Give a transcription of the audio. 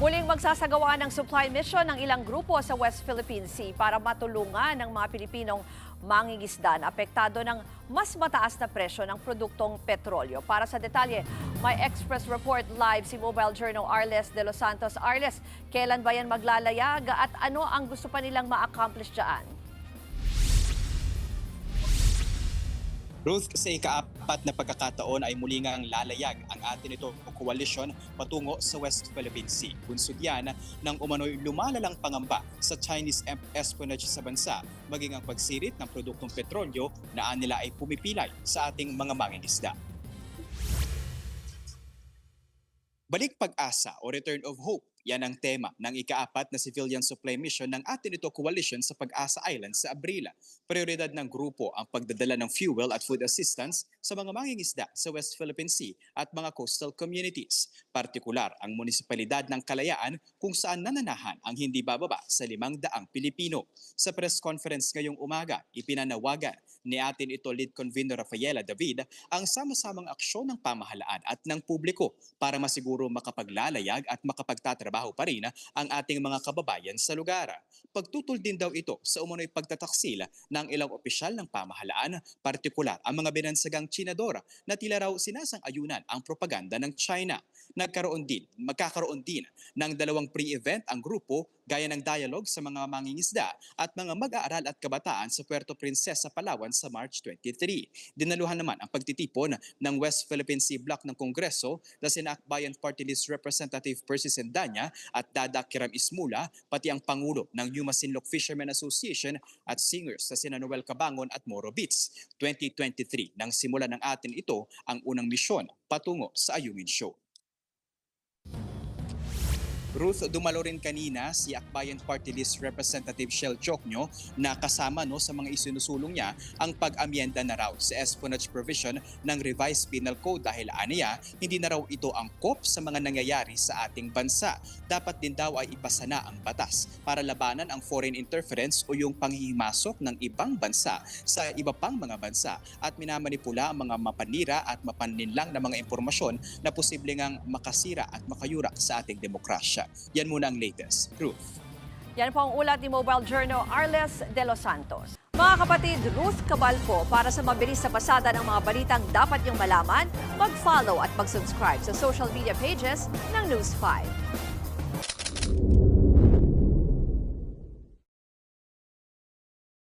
Muling magsasagawa ng supply mission ng ilang grupo sa West Philippine Sea para matulungan ng mga Pilipinong mangingisda na apektado ng mas mataas na presyo ng produktong petrolyo. Para sa detalye, may Express Report live si Mobile Journal Arles de los Santos. Arles, kailan ba yan maglalayag at ano ang gusto pa nilang ma-accomplish dyan? Ruth, sa ika-apat na pagkakataon ay muli ngang lalayag ang atin ito coalition patungo sa West Philippine Sea. Bunsod yan ng umano'y lumalalang pangamba sa Chinese espionage sa bansa, maging ang pagsirit ng produktong petrolyo na nila ay pumipilay sa ating mga mangingisda. Balik pag-asa o return of hope, yan ang tema ng ika-apat na civilian supply mission ng atin ito coalition sa Pag-asa Island sa Abrila. Prioridad ng grupo ang pagdadala ng fuel at food assistance sa mga mangingisda sa West Philippine Sea at mga coastal communities. Partikular ang munisipalidad ng Kalayaan kung saan nananahan ang hindi bababa sa 500 Pilipino. Sa press conference ngayong umaga, ipinanawagan ni atin ito lead convener Rafaela David ang sama-samang aksyon ng pamahalaan at ng publiko para masiguro makapaglalayag at makapagtatrabaho pa rin ang ating mga kababayan sa lugar. Pagtutol din daw ito sa umunoy pagtataksil ng ilang opisyal ng pamahalaan, partikular ang mga binansagang Tsinadora na tila raw sinasang-ayunan ang propaganda ng China. Magkakaroon din ng dalawang pre-event ang grupo gaya ng dialogue sa mga mangingisda at mga mag-aaral at kabataan sa Puerto Princesa, Palawan sa March 23. Dinaluhan naman ang pagtitipon ng West Philippine Sea Block ng Kongreso na sina Akbayan Party List Representative Percy Sendanya at Dada Kiram Ismula, pati ang Pangulo ng New Masinloc Fishermen Association at singers na sina Noel Cabangon at Moro Beats. 2023 nang simula ng atin ito ang unang misyon patungo sa Ayungin Show. Ruth, dumalo rin kanina si Akbayan Party List Representative Shell Chocnyo na kasama sa mga isinusulong niya ang pag-amyenda na raw sa espionage provision ng Revised Penal Code dahil aniya, hindi na raw ito angkop sa mga nangyayari sa ating bansa. Dapat din daw ay ipasa na ang batas para labanan ang foreign interference o yung panghihimasok ng ibang bansa sa iba pang mga bansa at minamanipula ang mga mapanira at mapanlinlang na mga impormasyon na posibleng ang makasira at makayurak sa ating demokrasya. Yan muna ang latest. Ruth. Yan po ang ulat ni Mobile Journal Arles de los Santos. Mga kapatid, Ruth Cabalco, para sa mabilis na pasada ng mga balitang dapat niyong malaman, mag-follow at mag-subscribe sa social media pages ng News 5.